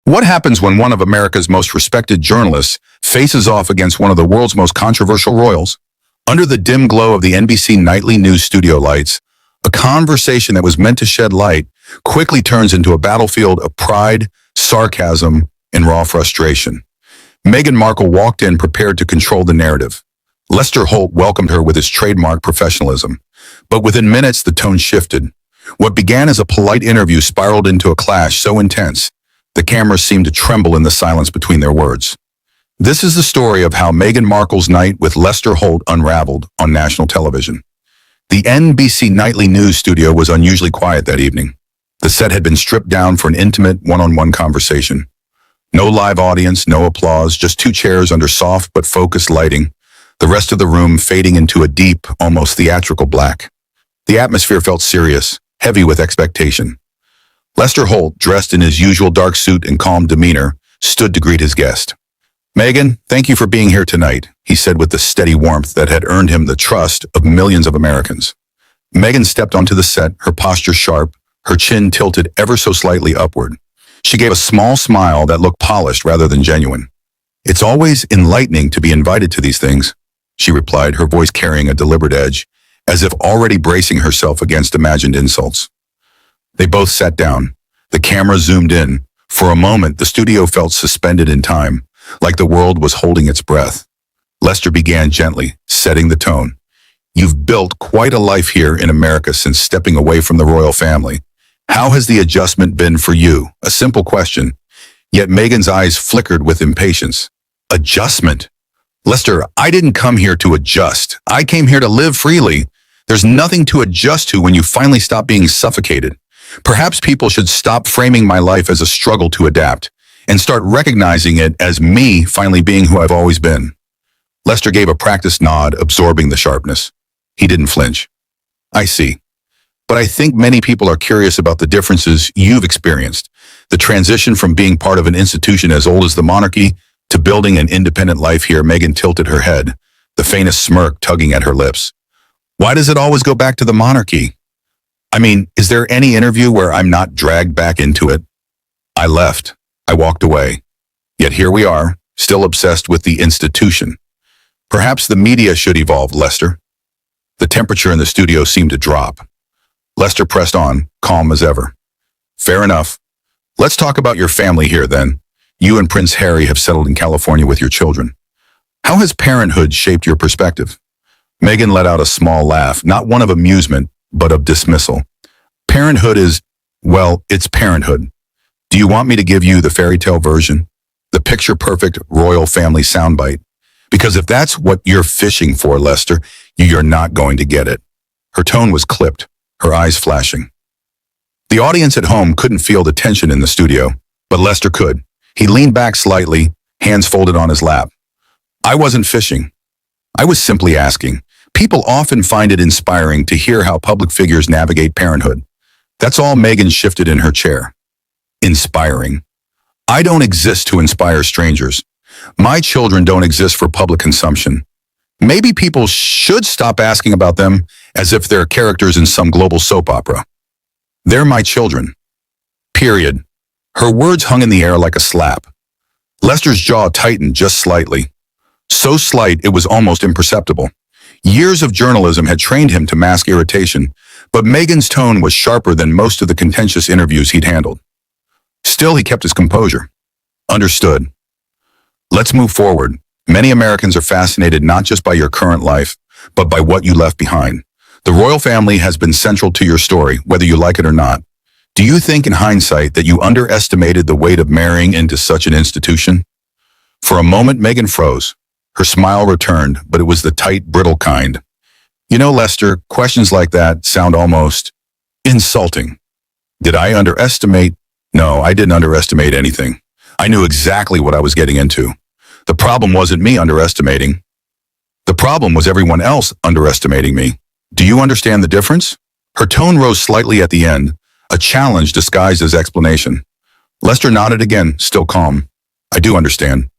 What happens when one of America's most respected journalists faces off against one of the world's most controversial royals? Under the dim glow of the NBC nightly news studio lights, a conversation that was meant to shed light quickly turns into a battlefield of pride, sarcasm, and raw frustration. Meghan Markle walked in prepared to control the narrative. Lester Holt welcomed her with his trademark professionalism. But within minutes, the tone shifted. What began as a polite interview spiraled into a clash so intense, the cameras seemed to tremble in the silence between their words. This is the story of how Meghan Markle's night with Lester Holt unraveled on national television. The NBC nightly news studio was unusually quiet that evening. The set had been stripped down for an intimate one-on-one conversation. No live audience, no applause, just two chairs under soft but focused lighting, the rest of the room fading into a deep, almost theatrical black. The atmosphere felt serious, heavy with expectation. Lester Holt, dressed in his usual dark suit and calm demeanor, stood to greet his guest. "Meghan, thank you for being here tonight," he said with the steady warmth that had earned him the trust of millions of Americans. Meghan stepped onto the set, her posture sharp, her chin tilted ever so slightly upward. She gave a small smile that looked polished rather than genuine. "It's always enlightening to be invited to these things," she replied, her voice carrying a deliberate edge, as if already bracing herself against imagined insults. They both sat down. The camera zoomed in. For a moment, the studio felt suspended in time, like the world was holding its breath. Lester began gently, setting the tone. "You've built quite a life here in America since stepping away from the royal family. How has the adjustment been for you?" A simple question. Yet Meghan's eyes flickered with impatience. "Adjustment? Lester, I didn't come here to adjust. I came here to live freely. There's nothing to adjust to when you finally stop being suffocated. Perhaps people should stop framing my life as a struggle to adapt and start recognizing it as me finally being who I've always been." Lester gave a practiced nod, absorbing the sharpness. He didn't flinch. "I see. But I think many people are curious about the differences you've experienced. The transition from being part of an institution as old as the monarchy to building an independent life here." Meghan tilted her head, the faintest smirk tugging at her lips. "Why does it always go back to the monarchy? I mean, is there any interview where I'm not dragged back into it? I left. I walked away. Yet here we are, still obsessed with the institution. Perhaps the media should evolve, Lester." The temperature in the studio seemed to drop. Lester pressed on, calm as ever. "Fair enough. Let's talk about your family here then. You and Prince Harry have settled in California with your children. How has parenthood shaped your perspective?" Meghan let out a small laugh, not one of amusement, but of dismissal. "Parenthood is, well, it's parenthood. Do you want me to give you the fairy tale version? The picture-perfect royal family soundbite? Because if that's what you're fishing for, Lester, you're not going to get it." Her tone was clipped, her eyes flashing. The audience at home couldn't feel the tension in the studio, but Lester could. He leaned back slightly, hands folded on his lap. "I wasn't fishing. I was simply asking. People often find it inspiring to hear how public figures navigate parenthood." That's all. Meghan shifted in her chair. "Inspiring? I don't exist to inspire strangers. My children don't exist for public consumption. Maybe people should stop asking about them as if they're characters in some global soap opera. They're my children. Period." Her words hung in the air like a slap. Lester's jaw tightened just slightly. So slight it was almost imperceptible. Years of journalism had trained him to mask irritation, but Meghan's tone was sharper than most of the contentious interviews he'd handled. Still, he kept his composure. "Understood. Let's move forward. Many Americans are fascinated not just by your current life, but by what you left behind. The royal family has been central to your story, whether you like it or not. Do you think in hindsight that you underestimated the weight of marrying into such an institution?" For a moment, Meghan froze. Her smile returned, but it was the tight, brittle kind. "You know, Lester, questions like that sound almost insulting. Did I underestimate? No, I didn't underestimate anything. I knew exactly what I was getting into. The problem wasn't me underestimating. The problem was everyone else underestimating me. Do you understand the difference?" Her tone rose slightly at the end, a challenge disguised as explanation. Lester nodded again, still calm. "I do understand.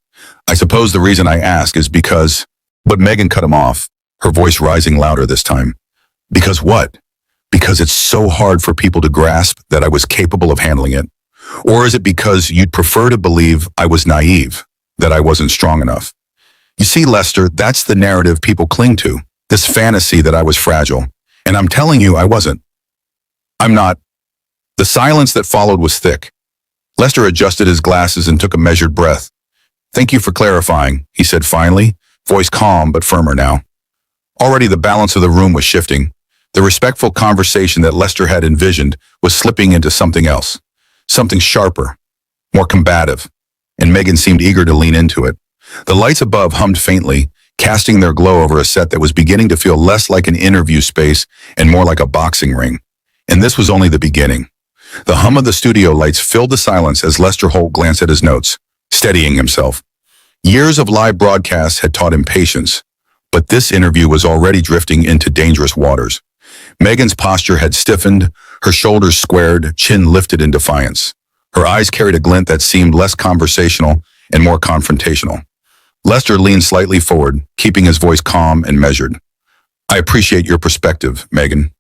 I suppose the reason I ask is because..." But Meghan cut him off, her voice rising louder this time. "Because what?" "Because it's so hard for people to grasp that I was capable of handling it. Or is it because you'd prefer to believe I was naive, that I wasn't strong enough? You see, Lester, that's the narrative people cling to, this fantasy that I was fragile. And I'm telling you, I wasn't. I'm not. The silence that followed was thick. Lester adjusted his glasses and took a measured breath. Thank you for clarifying, he said finally, voice calm but firmer now. Already the balance of the room was shifting. The respectful conversation that Lester had envisioned was slipping into something else, something sharper, more combative, and Meghan seemed eager to lean into it. The lights above hummed faintly, casting their glow over a set that was beginning to feel less like an interview space and more like a boxing ring. And this was only the beginning. The hum of the studio lights filled the silence as Lester Holt glanced at his notes, steadying himself. Years of live broadcasts had taught him patience, but this interview was already drifting into dangerous waters. Meghan's posture had stiffened, her shoulders squared, chin lifted in defiance. Her eyes carried a glint that seemed less conversational and more confrontational. Lester leaned slightly forward, keeping his voice calm and measured. I appreciate your perspective, Meghan.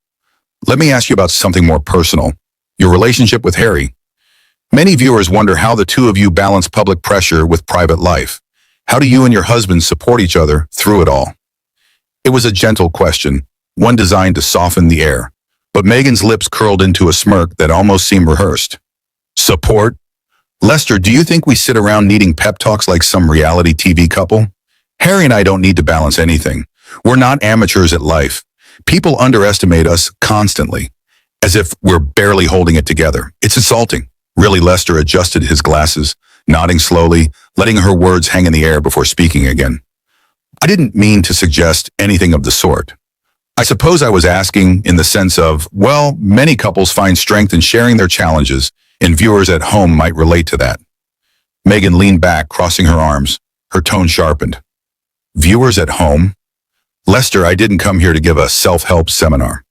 Let me ask you about something more personal, your relationship with Harry. Many viewers wonder how the two of you balance public pressure with private life. How do you and your husband support each other through it all? It was a gentle question, one designed to soften the air, but Meghan's lips curled into a smirk that almost seemed rehearsed. Support? Lester, do you think we sit around needing pep talks like some reality TV couple? Harry and I don't need to balance anything. We're not amateurs at life. People underestimate us constantly, as if we're barely holding it together. It's insulting. Really, Lester adjusted his glasses, nodding slowly, letting her words hang in the air before speaking again. I didn't mean to suggest anything of the sort. I suppose I was asking in the sense of, well, many couples find strength in sharing their challenges, and viewers at home might relate to that. Meghan leaned back, crossing her arms. Her tone sharpened. Viewers at home? Lester, I didn't come here to give a self-help seminar.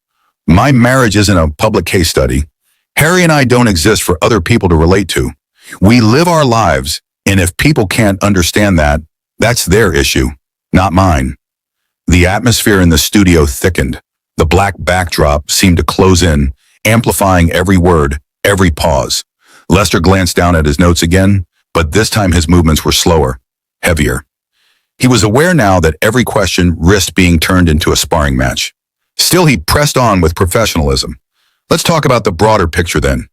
My marriage isn't a public case study. Harry and I don't exist for other people to relate to. We live our lives, and if people can't understand that, that's their issue, not mine. The atmosphere in the studio thickened. The black backdrop seemed to close in, amplifying every word, every pause. Lester glanced down at his notes again, but this time his movements were slower, heavier. He was aware now that every question risked being turned into a sparring match. Still, he pressed on with professionalism. Let's talk about the broader picture then.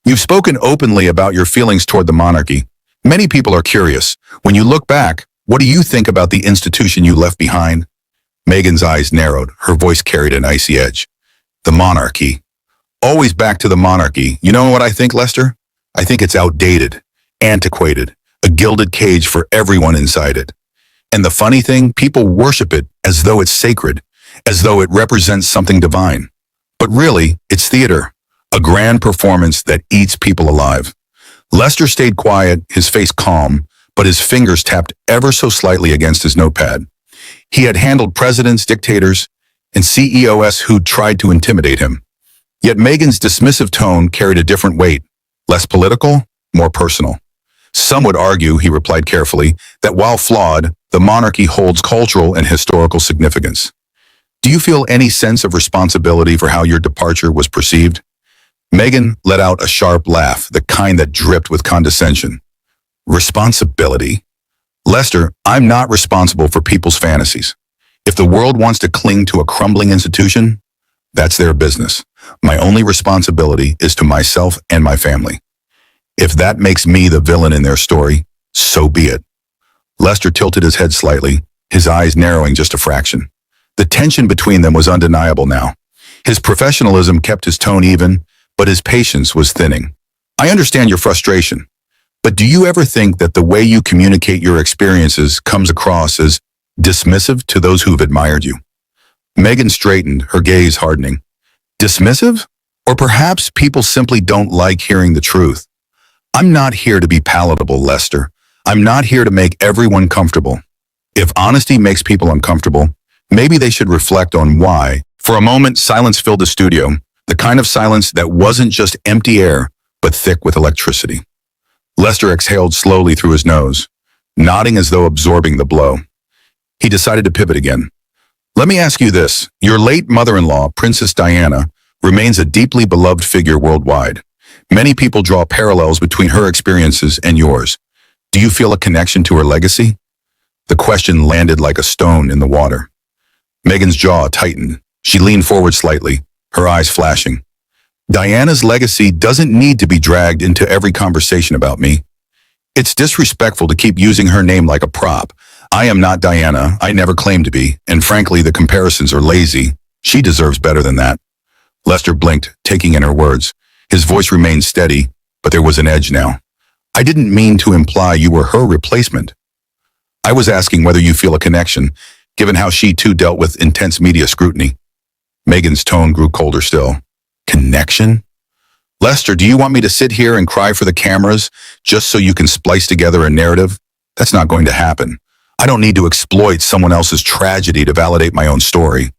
You've spoken openly about your feelings toward the monarchy. Many people are curious. When you look back, what do you think about the institution you left behind? Meghan's eyes narrowed. Her voice carried an icy edge. The monarchy. Always back to the monarchy. You know what I think, Lester? I think it's outdated, antiquated, a gilded cage for everyone inside it. And the funny thing, people worship it as though it's sacred, as though it represents something divine. But really, it's theater, a grand performance that eats people alive. Lester stayed quiet, his face calm, but his fingers tapped ever so slightly against his notepad. He had handled presidents, dictators, and CEOs who tried to intimidate him. Yet Meghan's dismissive tone carried a different weight, less political, more personal. Some would argue, he replied carefully, that while flawed, the monarchy holds cultural and historical significance. Do you feel any sense of responsibility for how your departure was perceived? Meghan let out a sharp laugh, the kind that dripped with condescension. Responsibility? Lester, I'm not responsible for people's fantasies. If the world wants to cling to a crumbling institution, that's their business. My only responsibility is to myself and my family. If that makes me the villain in their story, so be it. Lester tilted his head slightly, his eyes narrowing just a fraction. The tension between them was undeniable now. His professionalism kept his tone even, but his patience was thinning. I understand your frustration, but do you ever think that the way you communicate your experiences comes across as dismissive to those who've admired you? Meghan straightened, her gaze hardening. Dismissive? Or perhaps people simply don't like hearing the truth. I'm not here to be palatable, Lester. I'm not here to make everyone comfortable. If honesty makes people uncomfortable, maybe they should reflect on why. For a moment, silence filled the studio, the kind of silence that wasn't just empty air, but thick with electricity. Lester exhaled slowly through his nose, nodding as though absorbing the blow. He decided to pivot again. Let me ask you this. Your late mother-in-law, Princess Diana, remains a deeply beloved figure worldwide. Many people draw parallels between her experiences and yours. Do you feel a connection to her legacy? The question landed like a stone in the water. Meghan's jaw tightened. She leaned forward slightly, her eyes flashing. Diana's legacy doesn't need to be dragged into every conversation about me. It's disrespectful to keep using her name like a prop. I am not Diana. I never claimed to be. And frankly, the comparisons are lazy. She deserves better than that. Lester blinked, taking in her words. His voice remained steady, but there was an edge now. I didn't mean to imply you were her replacement. I was asking whether you feel a connection, given how she too dealt with intense media scrutiny. Meghan's tone grew colder still. Connection? Lester, do you want me to sit here and cry for the cameras just so you can splice together a narrative? That's not going to happen. I don't need to exploit someone else's tragedy to validate my own story.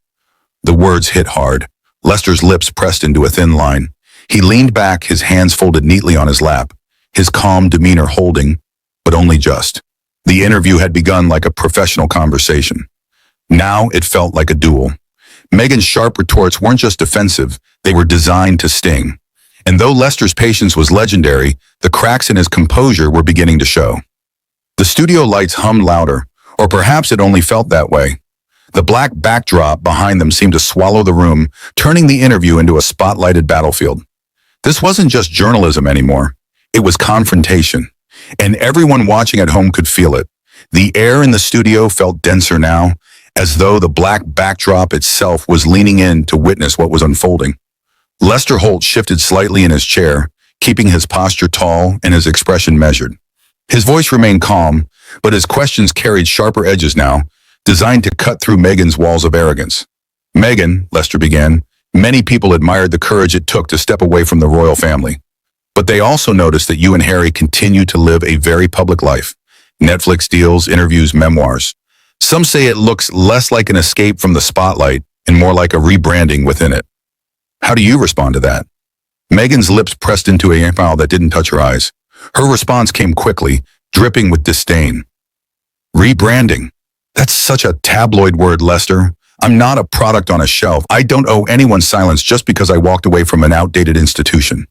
The words hit hard. Lester's lips pressed into a thin line. He leaned back, his hands folded neatly on his lap, his calm demeanor holding, but only just. The interview had begun like a professional conversation. Now it felt like a duel. Meghan's sharp retorts weren't just defensive, they were designed to sting. And though Lester's patience was legendary, the cracks in his composure were beginning to show. The studio lights hummed louder, or perhaps it only felt that way. The black backdrop behind them seemed to swallow the room, turning the interview into a spotlighted battlefield. This wasn't just journalism anymore. It was confrontation. And everyone watching at home could feel it. The air in the studio felt denser now, as though the black backdrop itself was leaning in to witness what was unfolding. Lester Holt shifted slightly in his chair, keeping his posture tall and his expression measured. His voice remained calm, but his questions carried sharper edges now, designed to cut through Meghan's walls of arrogance. Meghan, Lester began, many people admired the courage it took to step away from the royal family. But they also noticed that you and Harry continue to live a very public life. Netflix deals, interviews, memoirs. Some say it looks less like an escape from the spotlight and more like a rebranding within it. How do you respond to that? Meghan's lips pressed into a smile that didn't touch her eyes. Her response came quickly, dripping with disdain. Rebranding. That's such a tabloid word, Lester. I'm not a product on a shelf. I don't owe anyone silence just because I walked away from an outdated institution.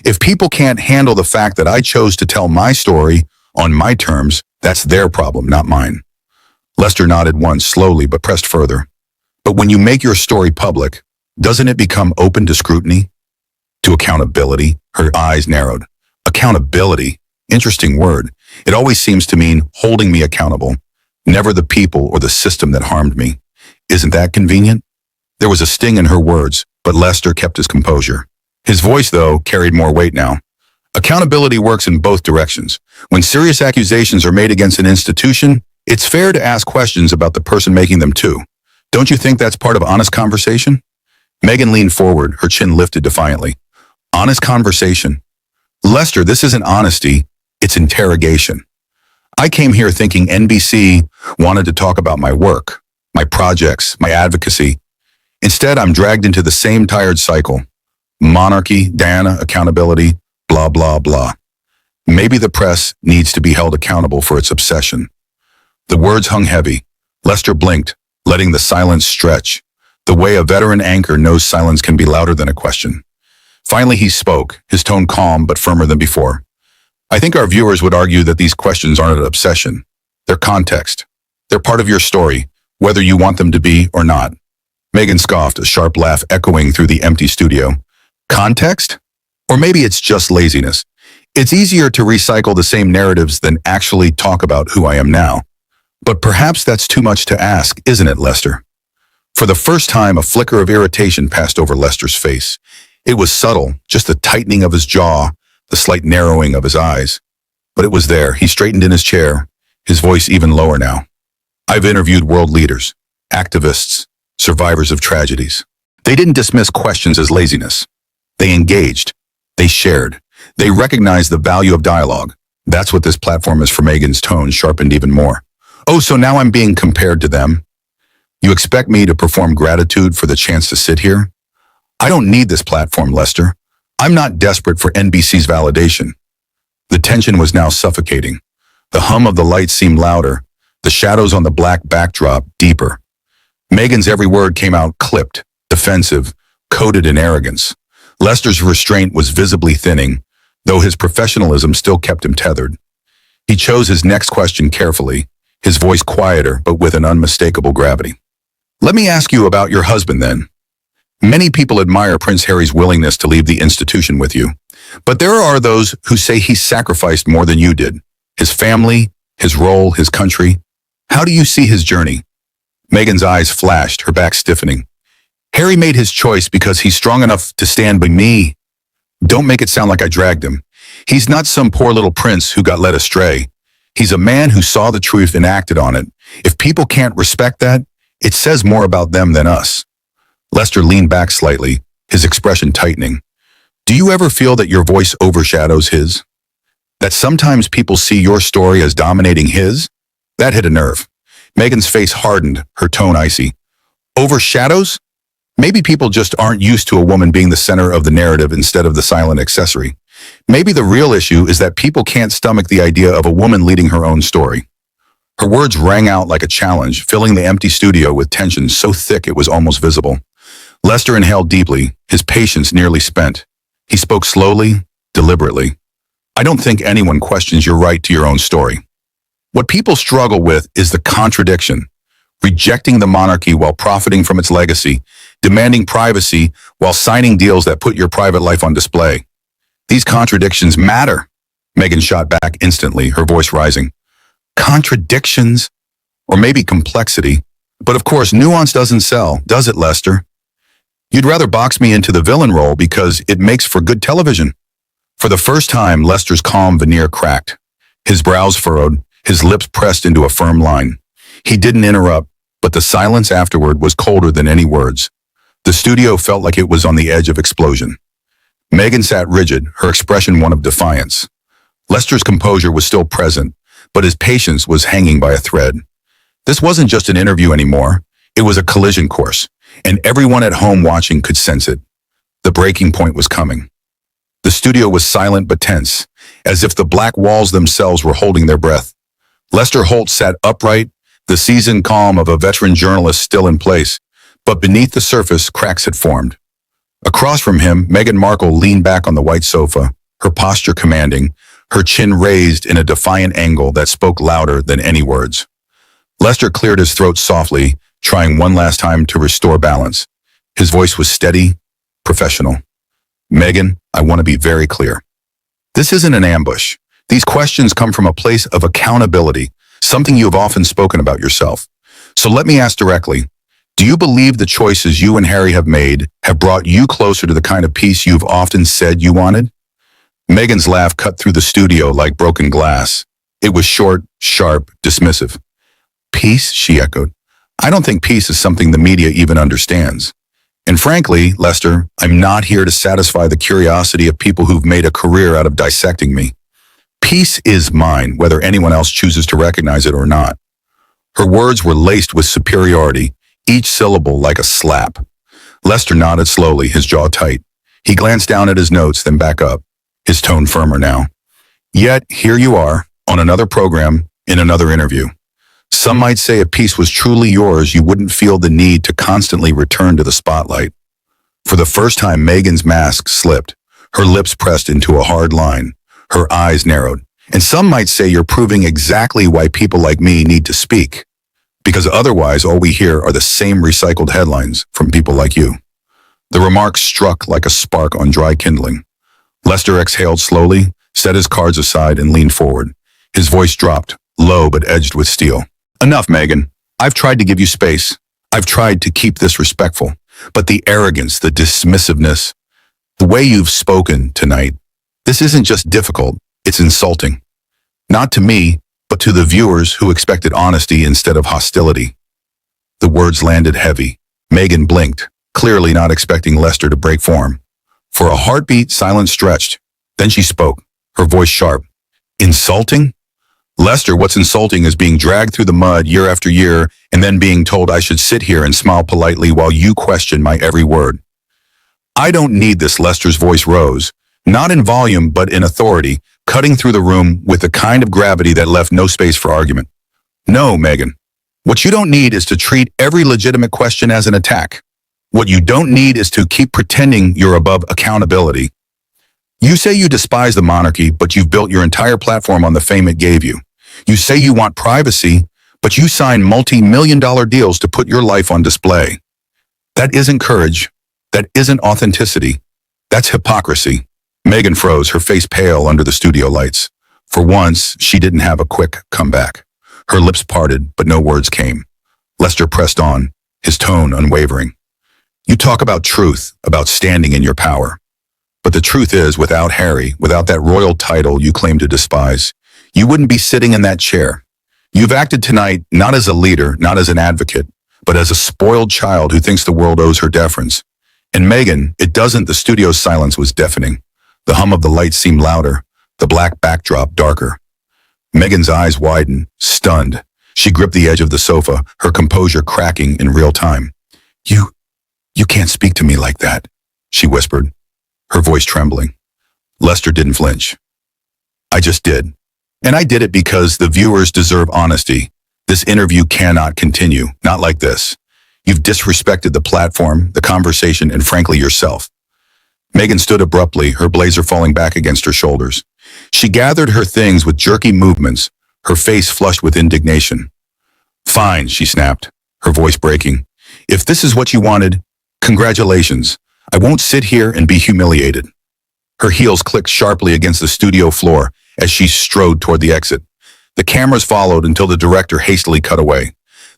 If people can't handle the fact that I chose to tell my story on my terms, that's their problem, not mine. Lester nodded once, slowly, but pressed further. But when you make your story public, doesn't it become open to scrutiny? To accountability? Her eyes narrowed. Accountability. Interesting word. It always seems to mean holding me accountable, never the people or the system that harmed me. Isn't that convenient? There was a sting in her words, but Lester kept his composure. His voice, though, carried more weight now. Accountability works in both directions. When serious accusations are made against an institution, it's fair to ask questions about the person making them too. Don't you think that's part of honest conversation? Meghan leaned forward, her chin lifted defiantly. Honest conversation? Lester, this isn't honesty, it's interrogation. I came here thinking NBC wanted to talk about my work, my projects, my advocacy. Instead, I'm dragged into the same tired cycle. Monarchy, Diana, accountability, blah, blah, blah. Maybe the press needs to be held accountable for its obsession. The words hung heavy. Lester blinked, letting the silence stretch, the way a veteran anchor knows silence can be louder than a question. Finally, he spoke, his tone calm but firmer than before. I think our viewers would argue that these questions aren't an obsession. They're context. They're part of your story, whether you want them to be or not. Meghan scoffed, a sharp laugh echoing through the empty studio. Context? Or maybe it's just laziness. It's easier to recycle the same narratives than actually talk about who I am now. But perhaps that's too much to ask, isn't it, Lester? For the first time, a flicker of irritation passed over Lester's face. It was subtle, just the tightening of his jaw, the slight narrowing of his eyes. But it was there. He straightened in his chair, his voice even lower now. I've interviewed world leaders, activists, survivors of tragedies. They didn't dismiss questions as laziness. They engaged. They shared. They recognized the value of dialogue. That's what this platform is for. Meghan's tone sharpened even more. Oh, so now I'm being compared to them? You expect me to perform gratitude for the chance to sit here? I don't need this platform, Lester. I'm not desperate for NBC's validation. The tension was now suffocating. The hum of the lights seemed louder, the shadows on the black backdrop deeper. Meghan's every word came out clipped, defensive, coated in arrogance. Lester's restraint was visibly thinning, though his professionalism still kept him tethered. He chose his next question carefully, his voice quieter but with an unmistakable gravity. Let me ask you about your husband then. Many people admire Prince Harry's willingness to leave the institution with you, but there are those who say he sacrificed more than you did. His family, his role, his country. How do you see his journey? Meghan's eyes flashed, her back stiffening. Harry made his choice because he's strong enough to stand by me. Don't make it sound like I dragged him. He's not some poor little prince who got led astray. He's a man who saw the truth and acted on it. If people can't respect that, it says more about them than us. Lester leaned back slightly, his expression tightening. Do you ever feel that your voice overshadows his? That sometimes people see your story as dominating his? That hit a nerve. Meghan's face hardened, her tone icy. Overshadows? Maybe people just aren't used to a woman being the center of the narrative instead of the silent accessory. Maybe the real issue is that people can't stomach the idea of a woman leading her own story. Her words rang out like a challenge, filling the empty studio with tension so thick it was almost visible. Lester inhaled deeply, his patience nearly spent. He spoke slowly, deliberately. I don't think anyone questions your right to your own story. What people struggle with is the contradiction, rejecting the monarchy while profiting from its legacy, demanding privacy while signing deals that put your private life on display. These contradictions matter. Meghan shot back instantly, her voice rising. Contradictions? Or maybe complexity. But of course, nuance doesn't sell, does it, Lester? You'd rather box me into the villain role because it makes for good television. For the first time, Lester's calm veneer cracked. His brows furrowed, his lips pressed into a firm line. He didn't interrupt, but the silence afterward was colder than any words. The studio felt like it was on the edge of explosion. Meghan sat rigid, her expression one of defiance. Lester's composure was still present, but his patience was hanging by a thread. This wasn't just an interview anymore. It was a collision course, and everyone at home watching could sense it. The breaking point was coming. The studio was silent but tense, as if the black walls themselves were holding their breath. Lester Holt sat upright, the seasoned calm of a veteran journalist still in place, but beneath the surface, cracks had formed. Across from him, Meghan Markle leaned back on the white sofa, her posture commanding, her chin raised in a defiant angle that spoke louder than any words. Lester cleared his throat softly, trying one last time to restore balance. His voice was steady, professional. Meghan, I want to be very clear. This isn't an ambush. These questions come from a place of accountability, something you have often spoken about yourself. So let me ask directly, do you believe the choices you and Harry have made have brought you closer to the kind of peace you've often said you wanted? Meghan's laugh cut through the studio like broken glass. It was short, sharp, dismissive. Peace, she echoed. I don't think peace is something the media even understands. And frankly, Lester, I'm not here to satisfy the curiosity of people who've made a career out of dissecting me. Peace is mine, whether anyone else chooses to recognize it or not. Her words were laced with superiority, each syllable like a slap. Lester nodded slowly, his jaw tight. He glanced down at his notes, then back up, his tone firmer now. Yet, here you are, on another program, in another interview. Some might say if peace was truly yours, you wouldn't feel the need to constantly return to the spotlight. For the first time, Meghan's mask slipped, her lips pressed into a hard line, her eyes narrowed. And some might say you're proving exactly why people like me need to speak. Because otherwise, all we hear are the same recycled headlines from people like you. The remark struck like a spark on dry kindling. Lester exhaled slowly, set his cards aside, and leaned forward. His voice dropped, low but edged with steel. Enough, Meghan. I've tried to give you space. I've tried to keep this respectful. But the arrogance, the dismissiveness, the way you've spoken tonight, this isn't just difficult, it's insulting. Not to me, but to the viewers who expected honesty instead of hostility. The words landed heavy. Meghan blinked, clearly not expecting Lester to break form. For a heartbeat, silence stretched. Then she spoke, her voice sharp. Insulting? Lester, what's insulting is being dragged through the mud year after year and then being told I should sit here and smile politely while you question my every word. I don't need this, Lester's voice rose, not in volume but in authority, cutting through the room with a kind of gravity that left no space for argument. No, Meghan. What you don't need is to treat every legitimate question as an attack. What you don't need is to keep pretending you're above accountability. You say you despise the monarchy, but you've built your entire platform on the fame it gave you. You say you want privacy, but you sign multi-million-dollar deals to put your life on display. That isn't courage. That isn't authenticity. That's hypocrisy. Meghan froze, her face pale under the studio lights. For once, she didn't have a quick comeback. Her lips parted, but no words came. Lester pressed on, his tone unwavering. You talk about truth, about standing in your power. But the truth is, without Harry, without that royal title you claim to despise, you wouldn't be sitting in that chair. You've acted tonight not as a leader, not as an advocate, but as a spoiled child who thinks the world owes her deference. And Meghan, it doesn't. The studio's silence was deafening. The hum of the lights seemed louder, the black backdrop darker. Meghan's eyes widened, stunned. She gripped the edge of the sofa, her composure cracking in real time. You can't speak to me like that, she whispered, her voice trembling. Lester didn't flinch. I just did. And I did it because the viewers deserve honesty. This interview cannot continue, not like this. You've disrespected the platform, the conversation, and frankly, yourself. Meghan stood abruptly, her blazer falling back against her shoulders. She gathered her things with jerky movements, her face flushed with indignation. Fine, she snapped, her voice breaking. If this is what you wanted, congratulations. I won't sit here and be humiliated. Her heels clicked sharply against the studio floor as she strode toward the exit. The cameras followed until the director hastily cut away.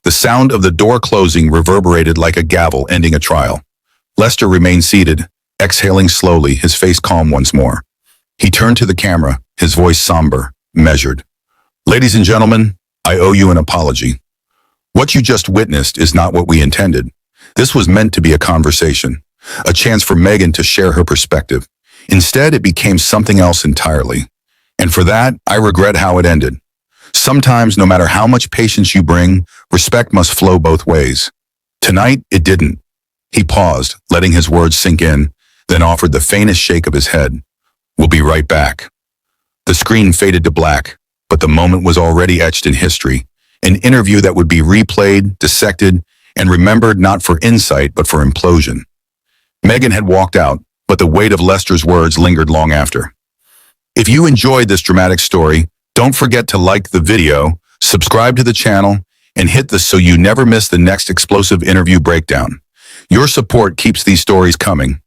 The sound of the door closing reverberated like a gavel ending a trial. Lester remained seated, exhaling slowly, his face calm once more. He turned to the camera, his voice somber, measured. Ladies and gentlemen, I owe you an apology. What you just witnessed is not what we intended. This was meant to be a conversation, a chance for Meghan to share her perspective. Instead, it became something else entirely. And for that, I regret how it ended. Sometimes, no matter how much patience you bring, respect must flow both ways. Tonight, it didn't. He paused, letting his words sink in, then offered the faintest shake of his head. We'll be right back. The screen faded to black, but the moment was already etched in history, an interview that would be replayed, dissected, and remembered not for insight, but for implosion. Meghan had walked out, but the weight of Lester's words lingered long after. If you enjoyed this dramatic story, don't forget to like the video, subscribe to the channel, and hit the so you never miss the next explosive interview breakdown. Your support keeps these stories coming.